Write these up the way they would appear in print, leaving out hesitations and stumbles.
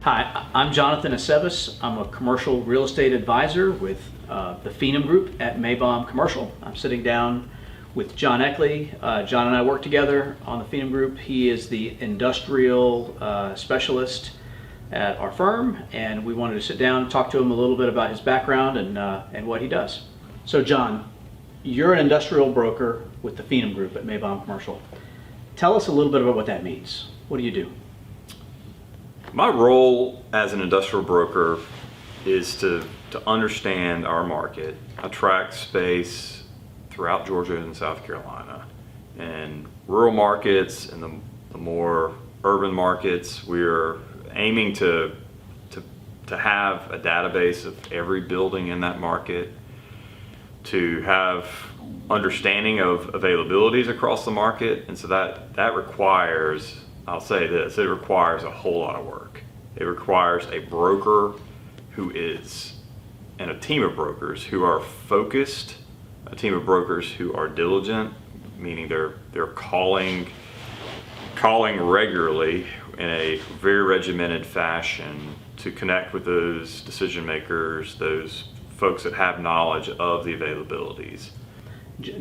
Hi, I'm Jonathan Aceves. I'm a commercial real estate advisor with the Phenom Group at Maybaum Commercial. I'm sitting down with John Eckley. John and I work together on the Phenom Group. He is the industrial specialist at our firm, and we wanted to sit down and talk to him a little bit about his background and what he does. So John, you're an industrial broker with the Phenom Group at Maybaum Commercial. Tell us a little bit about what that means. What do you do? My role as an industrial broker is to understand our market. I track space throughout Georgia and South Carolina. And rural markets and the more urban markets, we're aiming to have a database of every building in that market, to have understanding of availabilities across the market. And so that requires, I'll say this, it requires a whole lot of work. It requires a broker and a team of brokers who are focused, a team of brokers who are diligent, meaning they're calling regularly in a very regimented fashion to connect with those decision makers, those folks that have knowledge of the availabilities.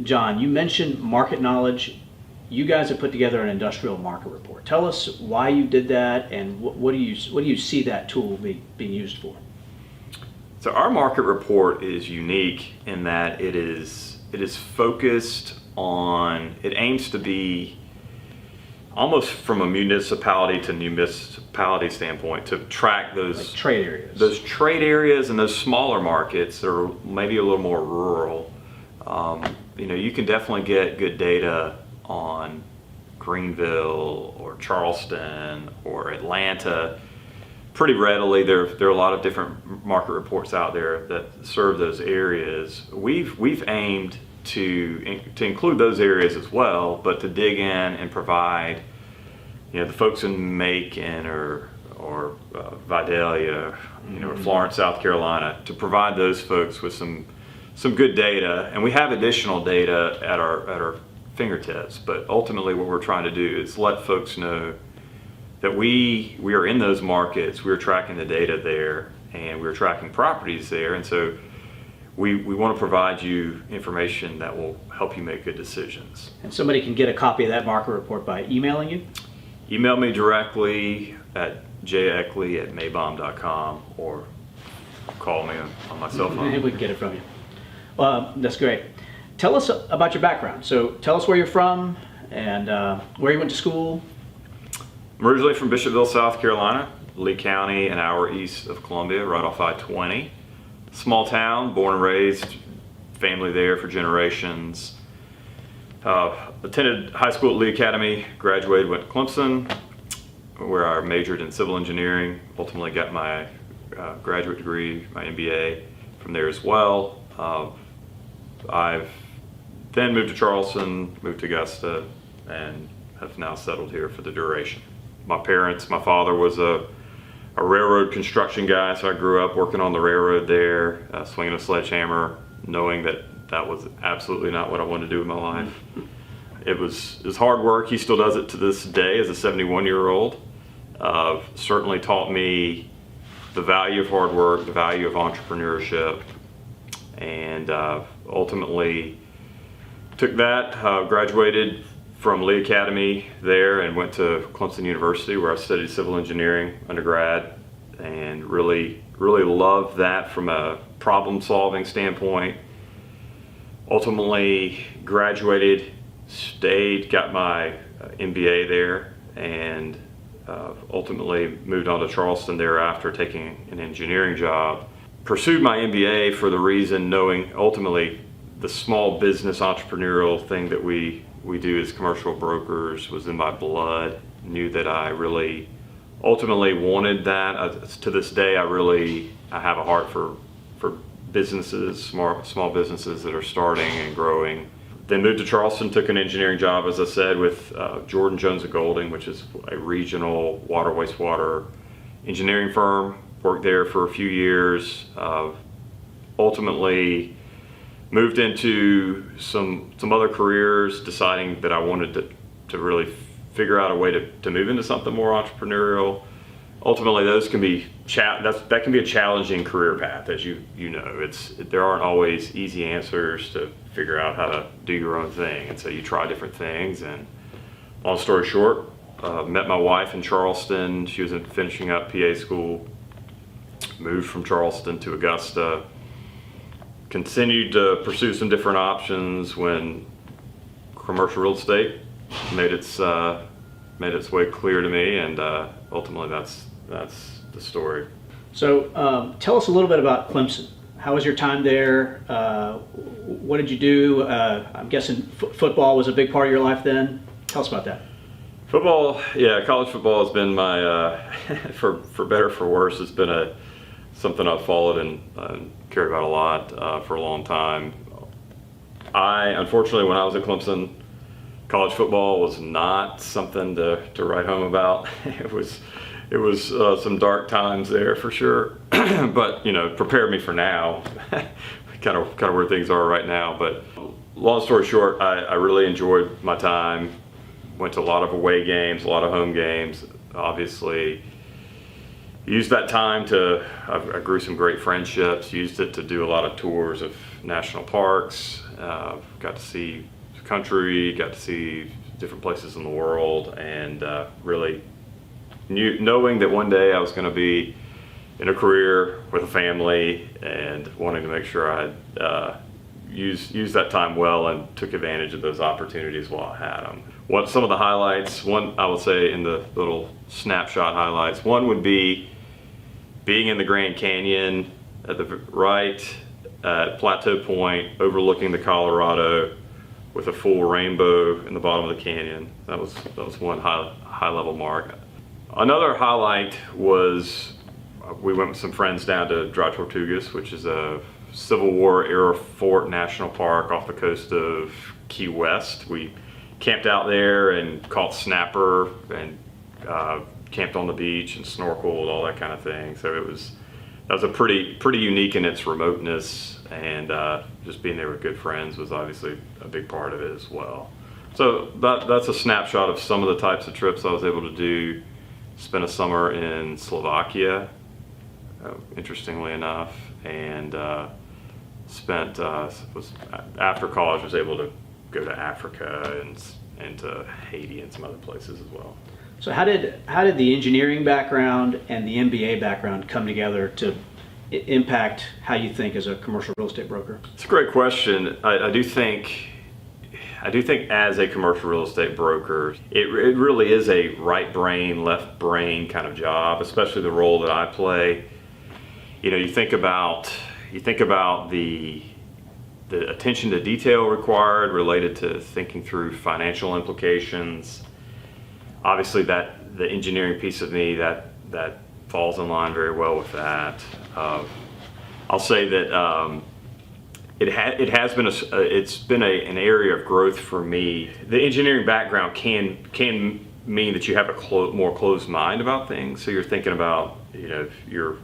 John, you mentioned market knowledge. You guys have put together an industrial market report. Tell us why you did that, and what do you see that tool being used for? So our market report is unique in that it is focused on, it aims to be almost from a municipality to municipality standpoint to track those like trade areas. Those trade areas and those smaller markets that are maybe a little more rural. You can definitely get good data on Greenville or Charleston or Atlanta pretty readily. There are a lot of different market reports out there that serve those areas. We've aimed to include those areas as well, but to dig in and provide, the folks in Macon or Vidalia, or Florence, South Carolina, to provide those folks with some good data. And we have additional data at our fingertips, but ultimately what we're trying to do is let folks know that we are in those markets, we're tracking the data there, and we're tracking properties there, and so we want to provide you information that will help you make good decisions. And somebody can get a copy of that market report by emailing you? Email me directly at jeckley@maybaum.com or call me on my cell phone. We can get it from you. That's great. Tell us about your background. So tell us where you're from and where you went to school. I'm originally from Bishopville, South Carolina, Lee County, an hour east of Columbia, right off I-20. Small town, born and raised, family there for generations. Attended high school at Lee Academy, graduated, went to Clemson, where I majored in civil engineering, ultimately got my graduate degree, my MBA from there as well. I've then moved to Charleston, moved to Augusta, and have now settled here for the duration. My father was a railroad construction guy, so I grew up working on the railroad there, swinging a sledgehammer, knowing that was absolutely not what I wanted to do with my life. It was hard work. He still does it to this day as a 71-year-old. Certainly taught me the value of hard work, the value of entrepreneurship, and ultimately took that, graduated from Lee Academy there and went to Clemson University, where I studied civil engineering undergrad, and really loved that from a problem solving standpoint. Ultimately graduated, stayed, got my MBA there, and ultimately moved on to Charleston thereafter, taking an engineering job. Pursued my MBA for the reason, knowing ultimately the small business entrepreneurial thing that we do as commercial brokers was in my blood. Knew that I really ultimately wanted that. To this day, I have a heart for businesses, small businesses that are starting and growing. Then moved to Charleston, took an engineering job, as I said, with Jordan, Jones & Golding, which is a regional water, wastewater engineering firm. Worked there for a few years. Ultimately moved into some other careers, deciding that I wanted to really figure out a way to move into something more entrepreneurial. ultimately those can be that can be a challenging career path, as you know. There aren't always easy answers to figure out how to do your own thing, and so you try different things. And long story short, met my wife in Charleston. She was finishing up PA school. Moved from Charleston to Augusta. Continued to pursue some different options when commercial real estate made its way clear to me, and ultimately that's the story. So tell us a little bit about Clemson. How was your time there? What did you do? I'm guessing football was a big part of your life then. Tell us about that. Football, yeah, college football has been my, for better or for worse, it's been something I've followed and cared about a lot for a long time. Unfortunately, when I was at Clemson, college football was not something to write home about. It was some dark times there for sure, but prepared me for now, kind of where things are right now. But long story short, I really enjoyed my time. Went to a lot of away games, a lot of home games. Obviously, used that time I grew some great friendships. Used it to do a lot of tours of national parks. Got to see the country, got to see different places in the world, and really knowing that one day I was going to be in a career with a family, and wanting to make sure I used that time well and took advantage of those opportunities while I had them. Some of the highlights, one I will say in the little snapshot highlights, one would be being in the Grand Canyon at the right at Plateau Point, overlooking the Colorado with a full rainbow in the bottom of the canyon. That was one high level mark. Another highlight was we went with some friends down to Dry Tortugas, which is a Civil War era fort national park off the coast of Key West. We camped out there and caught snapper and camped on the beach and snorkeled, all that kind of thing. So that was a pretty unique in its remoteness, and just being there with good friends was obviously a big part of it as well. So that's a snapshot of some of the types of trips I was able to do. Spent a summer in Slovakia, interestingly enough, and after college was able to go to Africa and to Haiti and some other places as well. So how did the engineering background and the MBA background come together to impact how you think as a commercial real estate broker? It's a great question. I do think as a commercial real estate broker, it really is a right brain, left brain kind of job, especially the role that I play. You think about the attention to detail required related to thinking through financial implications. Obviously, that the engineering piece of me that falls in line very well with that. I'll say that it's been an area of growth for me. The engineering background can mean that you have a more closed mind about things. So you're thinking about you're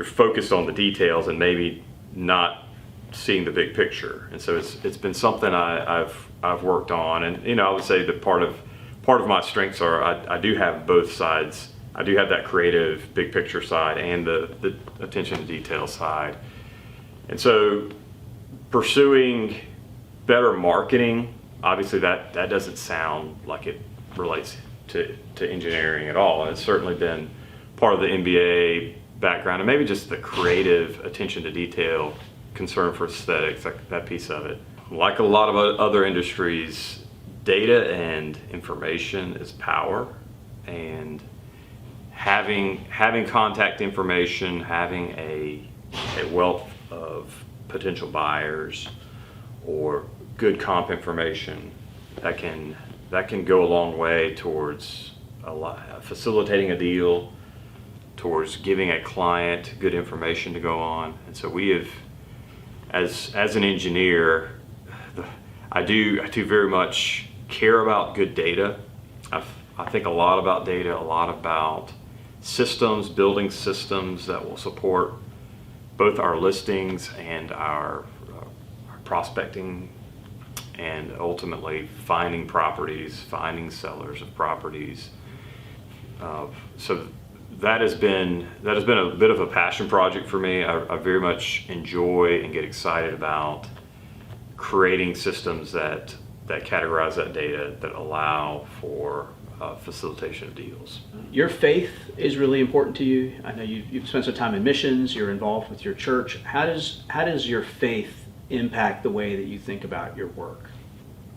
focused on the details and maybe not seeing the big picture. And so it's been something I've worked on, and I would say that part of my strengths are I do have both sides. I do have that creative big picture side and the attention to detail side. And so pursuing better marketing, obviously that doesn't sound like it relates to engineering at all. And it's certainly been part of the MBA background, and maybe just the creative attention to detail, concern for aesthetics, that piece of it. Like a lot of other industries, data and information is power, and having contact information, having a wealth of potential buyers or good comp information that can go a long way towards facilitating a deal, towards giving a client good information to go on. And so we have, as an engineer, I do very much care about good data. I think a lot about data, a lot about systems, building systems that will support both our listings and our prospecting, and ultimately finding properties, finding sellers of properties. So that has been a bit of a passion project for me. I very much enjoy and get excited about creating systems that categorize that data, that allow for facilitation of deals. Your faith is really important to you. I know you've spent some time in missions, you're involved with your church. How does your faith impact the way that you think about your work?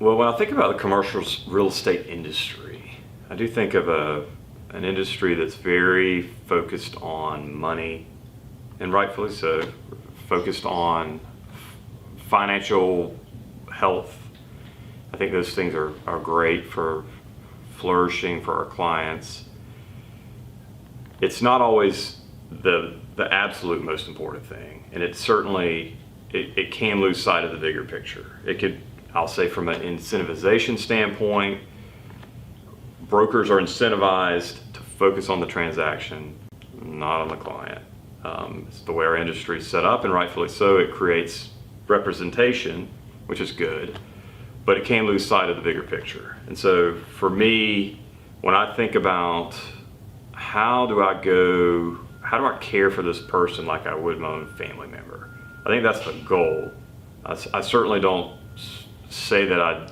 Well, when I think about the commercial real estate industry, I do think of an industry that's very focused on money, and rightfully so, focused on financial health. I think those things are great for flourishing for our clients. It's not always the absolute most important thing, and it certainly it can lose sight of the bigger picture. It could, I'll say, from an incentivization standpoint, brokers are incentivized to focus on the transaction, not on the client. It's the way our industry is set up, and rightfully so. It creates representation, which is good, but it can lose sight of the bigger picture. And so for me, when I think about how do I care for this person like I would my own family member, I think that's the goal. I certainly don't say that I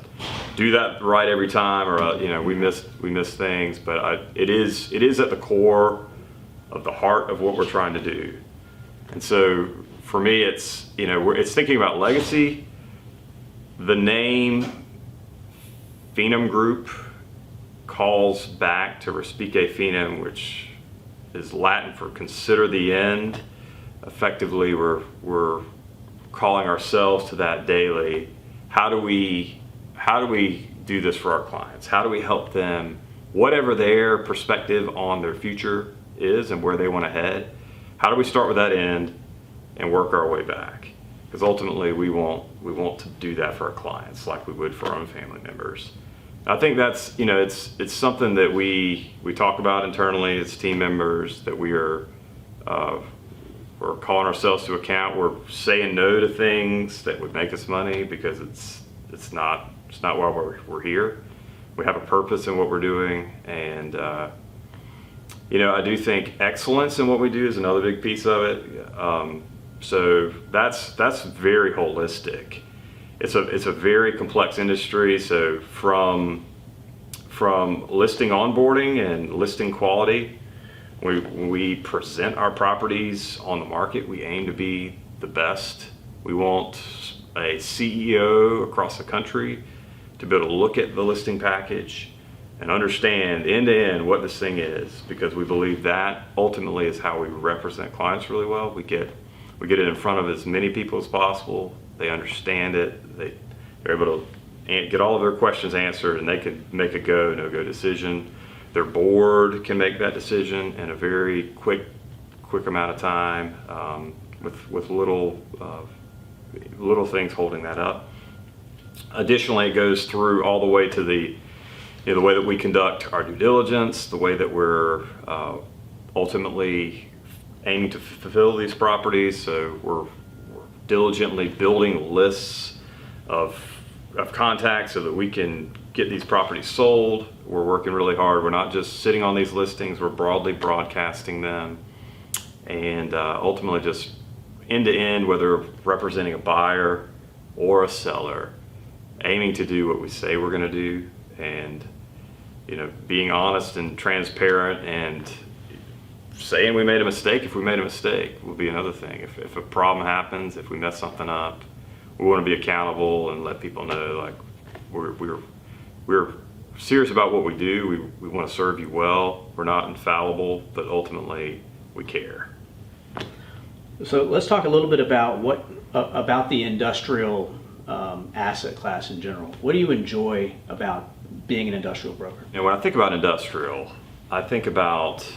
do that right every time, or we miss things, but it is at the core of the heart of what we're trying to do. And so for me, it's it's thinking about legacy. The name Phenom Group calls back to Respice Phenom, which is Latin for consider the end. Effectively, we're calling ourselves to that daily. How do we do this for our clients? How do we help them, whatever their perspective on their future is and where they want to head? How do we start with that end and work our way back? Because ultimately we want to do that for our clients like we would for our own family members. I think that's it's something that we talk about internally as team members, that we're calling ourselves to account. We're saying no to things that would make us money because it's not why we're here. We have a purpose in what we're doing, and I do think excellence in what we do is another big piece of it. So that's very holistic. It's a very complex industry. So from listing onboarding and listing quality, when we present our properties on the market, we aim to be the best. We want a CEO across the country to be able to look at the listing package and understand end to end what this thing is, because we believe that ultimately is how we represent clients really well. We get it in front of as many people as possible. They understand it. They're able to get all of their questions answered, and they can make a go, no-go decision. Their board can make that decision in a very quick amount of time, with little things holding that up. Additionally, it goes through all the way to the way that we conduct our due diligence, the way that we're ultimately aiming to fulfill these properties. So we're diligently building lists of contacts so that we can get these properties sold. We're working really hard. We're not just sitting on these listings, we're broadly broadcasting them, and ultimately just end to end, whether representing a buyer or a seller, aiming to do what we say we're going to do, and being honest and transparent, and saying we made a mistake if we made a mistake will be another thing. If a problem happens, if we mess something up, we want to be accountable and let people know, like, we're serious about what we do. We want to serve you well. We're not infallible, but ultimately we care. So let's talk a little bit about about the industrial asset class in general. What do you enjoy about being an industrial broker? When I think about industrial, I think about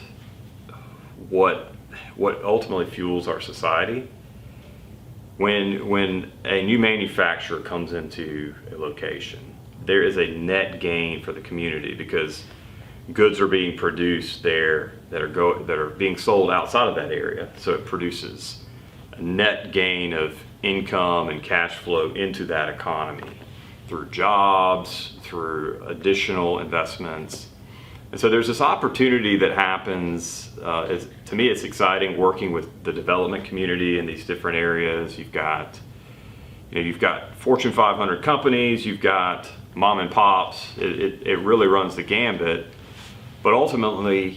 what ultimately fuels our society. When a new manufacturer comes into a location, there is a net gain for the community, because goods are being produced there that are being sold outside of that area. So it produces a net gain of income and cash flow into that economy through jobs, through additional investments. And so there's this opportunity that happens. To me, it's exciting working with the development community in these different areas. You've got Fortune 500 companies, you've got mom and pops. It really runs the gambit. But ultimately,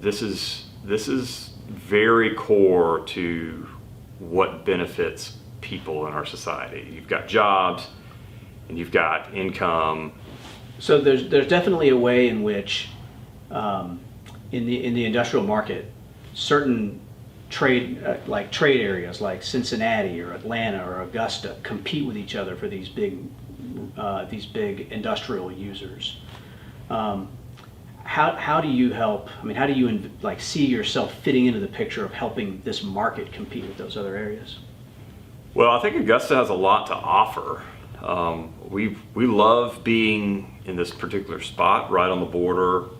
this is very core to what benefits people in our society. You've got jobs, and you've got income. So there's definitely a way in which, in the industrial market, certain trade areas like Cincinnati or Atlanta or Augusta compete with each other for these big industrial users. How do you help? I mean, how do you see yourself fitting into the picture of helping this market compete with those other areas? Well, I think Augusta has a lot to offer. We love being in this particular spot, right on the border,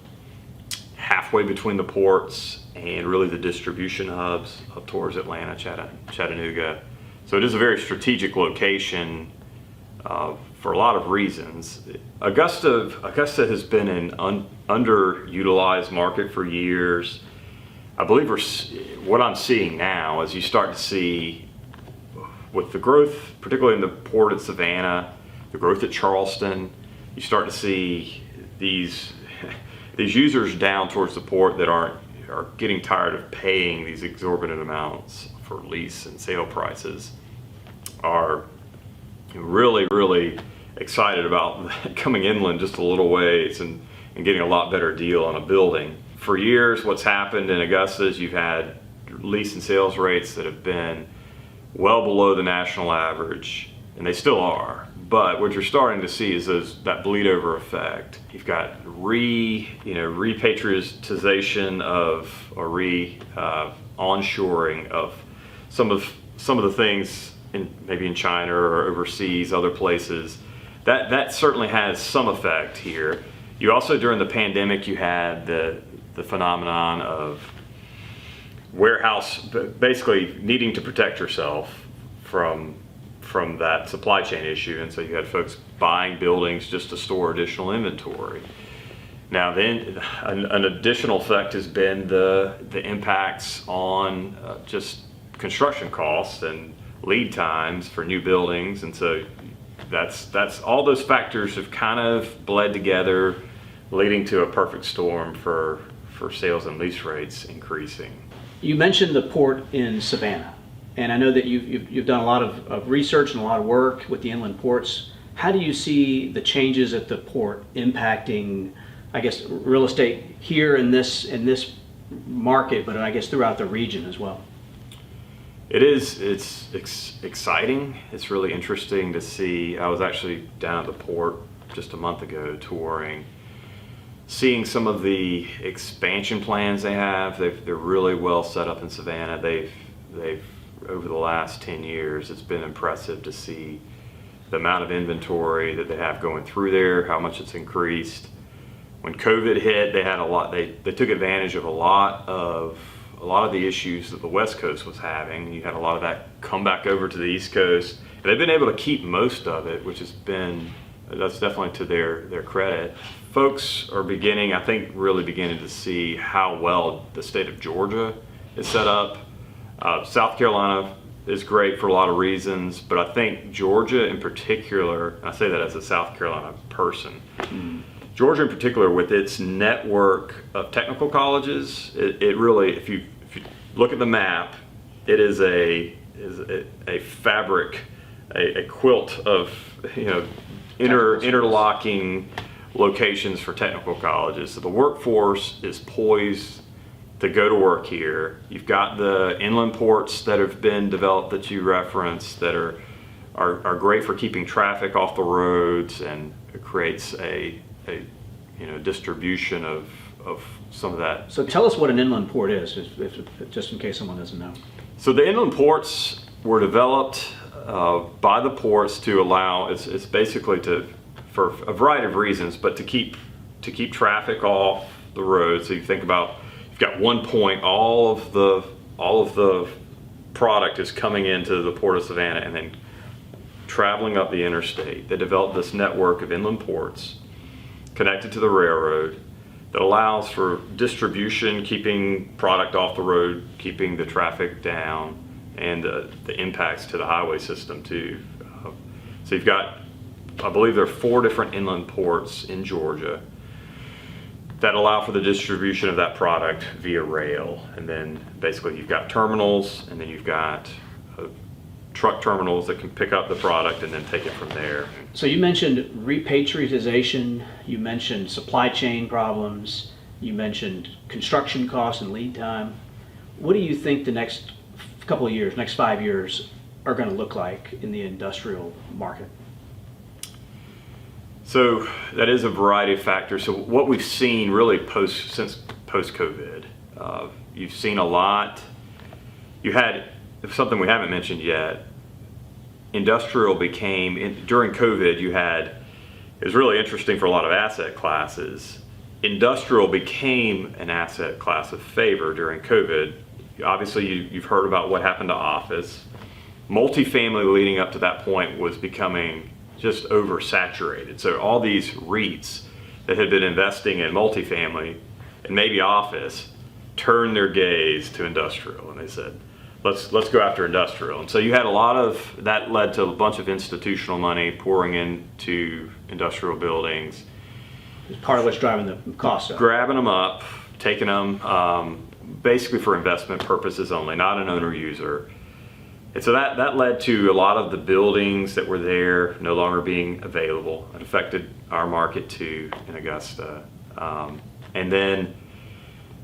halfway between the ports and really the distribution hubs up towards Atlanta, Chattanooga. So it is a very strategic location for a lot of reasons. Augusta has been an underutilized market for years. I believe what I'm seeing now is you start to see, with the growth, particularly in the port at Savannah, the growth at Charleston, you start to see these users down towards the port that are getting tired of paying these exorbitant amounts for lease and sale prices, are really, really excited about coming inland just a little ways and getting a lot better deal on a building. For years, what's happened in Augusta is you've had lease and sales rates that have been well below the national average, and they still are. But what you're starting to see is that bleed over effect. You've got repatriatization onshoring of some of the things maybe in China or overseas, other places. That certainly has some effect here. You also, during the pandemic, you had the phenomenon of warehouse basically needing to protect yourself from that supply chain issue, and so you had folks buying buildings just to store additional inventory. Now then, an additional effect has been the impacts on just construction costs and lead times for new buildings, and so that's all those factors have kind of bled together, leading to a perfect storm for sales and lease rates increasing. You mentioned the port in Savannah, and I know that you've done a lot of research and a lot of work with the inland ports. How do you see the changes at the port impacting, I guess, real estate here in this market, but I guess throughout the region as well? It's exciting. It's really interesting to see. I was actually down at the port just a month ago touring, seeing some of the expansion plans they have. They're really well set up in Savannah. They've over the last 10 years, it's been impressive to see the amount of inventory that they have going through there, how much it's increased. When COVID hit, they had a lot. They took advantage of a lot of the issues that the West Coast was having. You had a lot of that come back over to the East Coast. And they've been able to keep most of it, which that's definitely to their credit. Folks are really beginning to see how well the state of Georgia is set up. South Carolina is great for a lot of reasons, but I think Georgia in particular, and I say that as a South Carolina person, Georgia in particular, with its network of technical colleges, it really, if you look at the map, it is a fabric, a quilt of interlocking locations for technical colleges. So the workforce is poised to go to work here. You've got the inland ports that have been developed that you referenced that are great for keeping traffic off the roads, and it creates a distribution of some of that. So tell us what an inland port is, just in case someone doesn't know. So the inland ports were developed by the ports to allow, it's basically for a variety of reasons, but to keep traffic off the road. So you think about, you've got one point, all of the product is coming into the port of Savannah and then traveling up the interstate. They developed this network of inland ports connected to the railroad that allows for distribution, keeping product off the road, keeping the traffic down, and the impacts to the highway system too. So you've got, I believe there are 4 different inland ports in Georgia that allow for the distribution of that product via rail. And then basically you've got terminals, and then you've got truck terminals that can pick up the product and then take it from there. So you mentioned repatriatization, you mentioned supply chain problems, you mentioned construction costs and lead time. What do you think the next couple of years, next 5 years, are going to look like in the industrial market? So that is a variety of factors. So what we've seen really since post-COVID, you've seen a lot. You had something we haven't mentioned yet. Industrial became, during COVID, it was really interesting for a lot of asset classes. Industrial became an asset class of favor during COVID. Obviously, you've heard about what happened to office. Multifamily leading up to that point was becoming just oversaturated. So all these REITs that had been investing in multifamily and maybe office turned their gaze to industrial, and they said, let's go after industrial. And so you had a lot of that, led to a bunch of institutional money pouring into industrial buildings. It's part of what's driving the cost up. Grabbing them up, taking them basically for investment purposes only, not an owner user. And so that led to a lot of the buildings that were there no longer being available. It affected our market too in Augusta. And then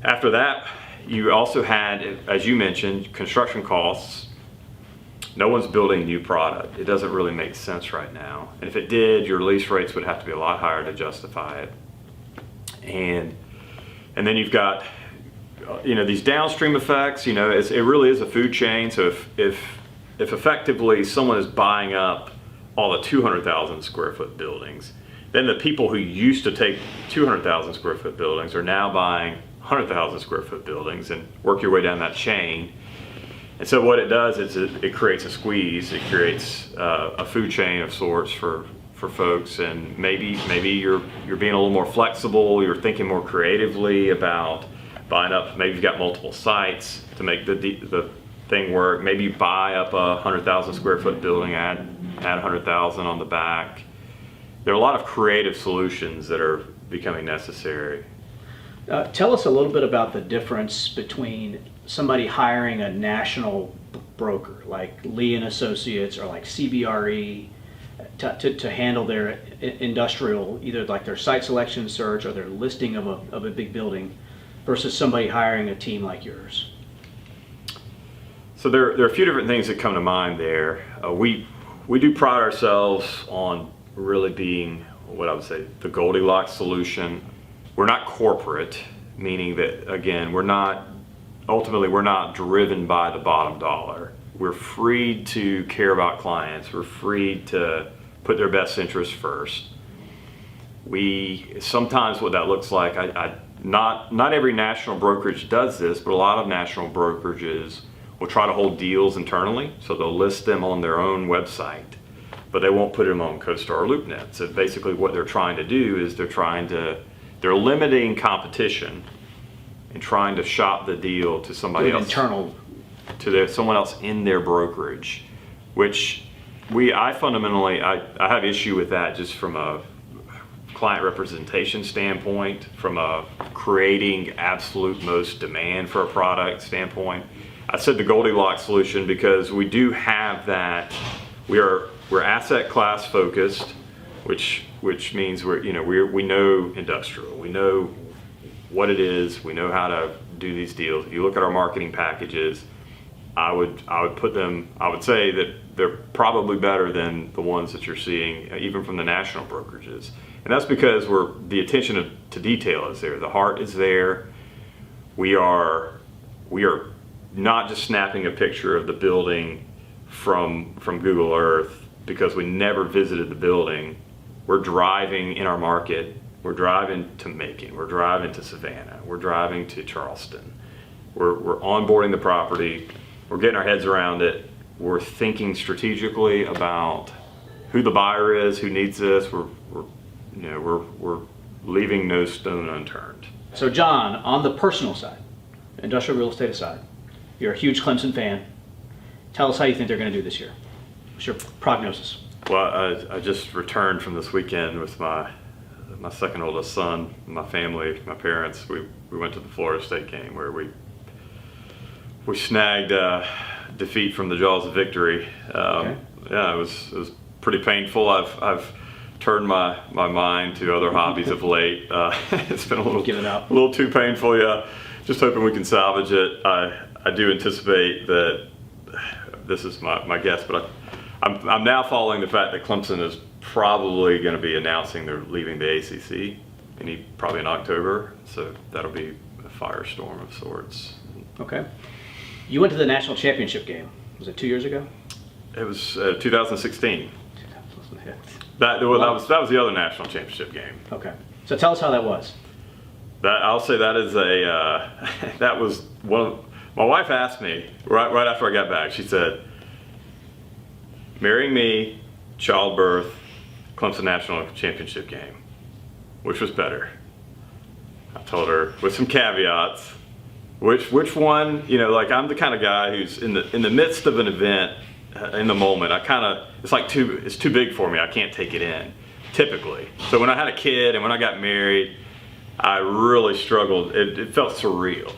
after that, you also had, as you mentioned, construction costs. No one's building new product. It doesn't really make sense right now. And if it did, your lease rates would have to be a lot higher to justify it. And then you've got, these downstream effects. It really is a food chain. So if effectively someone is buying up all the 200,000 square foot buildings, then the people who used to take 200,000 square foot buildings are now buying 100,000 square foot buildings, and work your way down that chain. And so what it does is it creates a squeeze. It creates a food chain of sorts for folks, and maybe you're being a little more flexible. You're thinking more creatively about buying up. Maybe you've got multiple sites to make the thing work. Maybe you buy up a 100,000 square foot building, add 100,000 on the back. There are a lot of creative solutions that are becoming necessary. Tell us a little bit about the difference between somebody hiring a national broker like Lee and Associates or like CBRE to handle their industrial, either like their site selection search or their listing of a big building, versus somebody hiring a team like yours. So there are a few different things that come to mind there. We do pride ourselves on really being what I would say the Goldilocks solution. We're not corporate, meaning that, again, we're not driven by the bottom dollar. We're free to care about clients. We're free to put their best interests first. Sometimes what that looks like, not every national brokerage does this, but a lot of national brokerages will try to hold deals internally, so they'll list them on their own website, but they won't put them on CoStar or LoopNet. So basically what they're trying to do is they're limiting competition and trying to shop the deal to somebody else. Internal. Someone else in their brokerage, which I fundamentally have issue with that, just from a client representation standpoint, from a creating absolute most demand for a product standpoint. I said the Goldilocks solution because we do have that. We're asset class focused, which means we know industrial. We know what it is. We know how to do these deals. If you look at our marketing packages, I would say that they're probably better than the ones that you're seeing, even from the national brokerages. And that's because the attention to detail is there. The heart is there. We are not just snapping a picture of the building from Google Earth because we never visited the building. We're driving in our market. We're driving to Macon. We're driving to Savannah. We're driving to Charleston. We're onboarding the property. We're getting our heads around it. We're thinking strategically about who the buyer is, who needs this. We're leaving no stone unturned. So John, on the personal side, industrial real estate aside, you're a huge Clemson fan. Tell us how you think they're going to do this year. What's your prognosis? Well, I just returned from this weekend with my second oldest son, my family, my parents. We went to the Florida State game where we snagged defeat from the jaws of victory. Okay. Yeah, it was pretty painful. I've turned my mind to other hobbies of late. It's been a little too painful. Yeah, just hoping we can salvage it. I do anticipate that this is my guess, but I'm now following the fact that Clemson is probably going to be announcing they're leaving the ACC, probably in October. So that'll be a firestorm of sorts. Okay. You went to the national championship game. Was it 2 years ago? It was 2016. That was the other national championship game. Okay. So tell us how that was. I'll say that is that was one of, my wife asked me right after I got back, she said, marrying me, childbirth, Clemson national championship game, which was better? I told her with some caveats, which one, like I'm the kind of guy who's in the midst of an event, in the moment, it's too big for me. I can't take it in, typically. So when I had a kid and when I got married, I really struggled. It felt surreal.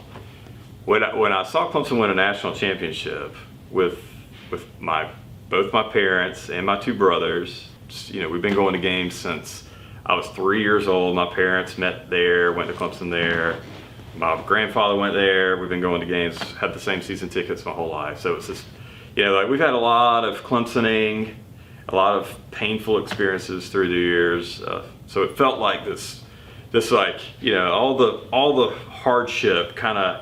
When I saw Clemson win a national championship with both my parents and my two brothers, we've been going to games since I was 3 years old. My parents met there, went to Clemson there. My grandfather went there. We've been going to games, had the same season tickets my whole life. So it's just, we've had a lot of Clemsoning, a lot of painful experiences through the years. So it felt like this like, all the hardship kind of,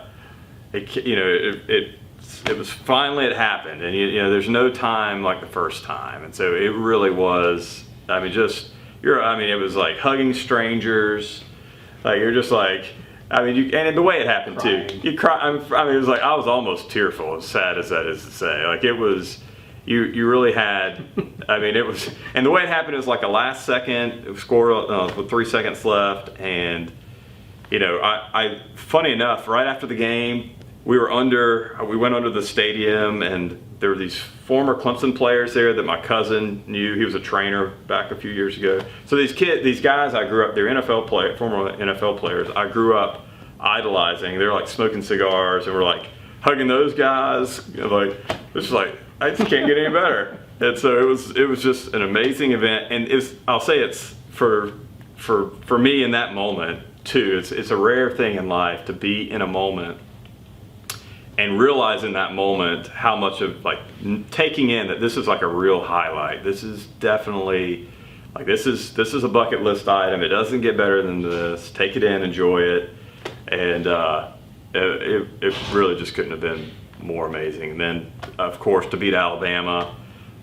it was finally, it happened. And there's no time like the first time. And so it really was, it was like hugging strangers. Like you're just like, and the way it happened too, you cry. It was like I was almost tearful, as sad as that is to say. Like it was, you really had. It was, and the way it happened is like a last second score with 3 seconds left, and I funny enough, right after the game, we went under the stadium, and there were these former Clemson players there that my cousin knew. He was a trainer back a few years ago. So these guys I grew up, they're former NFL players. I grew up idolizing. They're like smoking cigars, and we're like hugging those guys. I just can't get any better. And so it was just an amazing event. And I'll say it's for me in that moment too. It's a rare thing in life to be in a moment and realize in that moment how much of taking in that this is like a real highlight. This is definitely this is a bucket list item. It doesn't get better than this. Take it in, enjoy it, and it really just couldn't have been more amazing. And then of course to beat Alabama,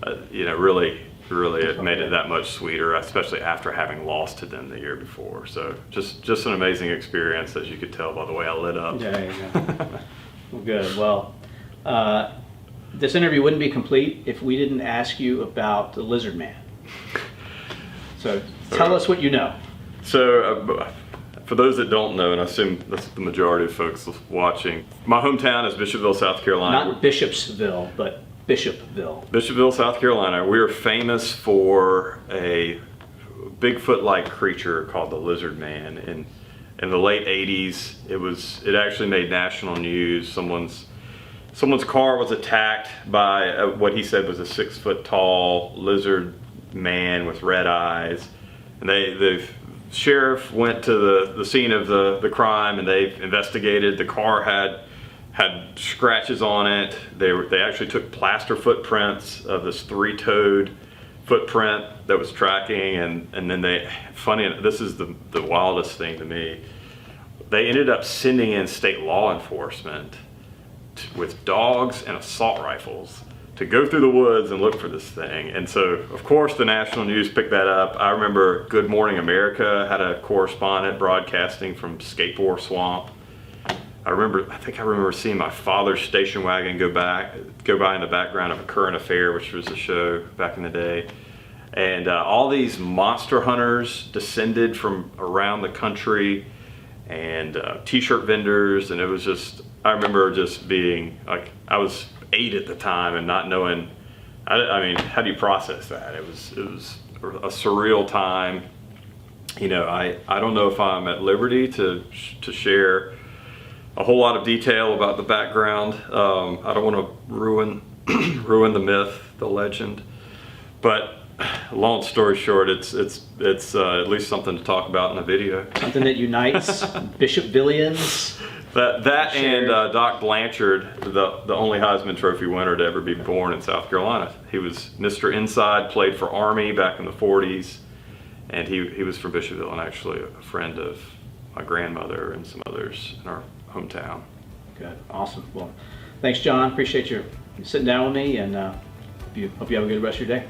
really it made it that much sweeter, especially after having lost to them the year before. So just an amazing experience, as you could tell by the way I lit up. Yeah. Well, good. Well, this interview wouldn't be complete if we didn't ask you about the Lizard Man. So tell us what you know. So for those that don't know, and I assume that's the majority of folks watching, my hometown is Bishopville, South Carolina. Not Bishopsville, but Bishopville. Bishopville, South Carolina. We are famous for a Bigfoot-like creature called the Lizard Man. In the late 80s, it actually made national news. Someone's car was attacked by what he said was a 6 foot tall lizard man with red eyes. And the sheriff went to the scene of the crime, and they investigated. The car had scratches on it. They actually took plaster footprints of this 3-toed footprint that was tracking, and then this is the wildest thing to me. They ended up sending in state law enforcement with dogs and assault rifles to go through the woods and look for this thing. And so, of course, the national news picked that up. I remember Good Morning America had a correspondent broadcasting from Skateboard Swamp. I think I remember seeing my father's station wagon go by in the background of A Current Affair, which was a show back in the day. And all these monster hunters descended from around the country, and t-shirt vendors, and it was just, I remember just being like, I was 8 at the time and not knowing, I mean, how do you process that? It was a surreal time. You know, I don't know if I'm at liberty to share a whole lot of detail about the background. I don't want to ruin ruin the myth, the legend, but long story short, it's at least something to talk about in a video. Something that unites Bishop Villians. That and Doc Blanchard, the only Heisman Trophy winner to ever be born in South Carolina. He was Mr. Inside, played for Army back in the 40s, and he was from Bishopville and actually a friend of my grandmother and some others in our hometown. Good, awesome. Well, thanks, John. Appreciate you sitting down with me, and hope you have a good rest of your day.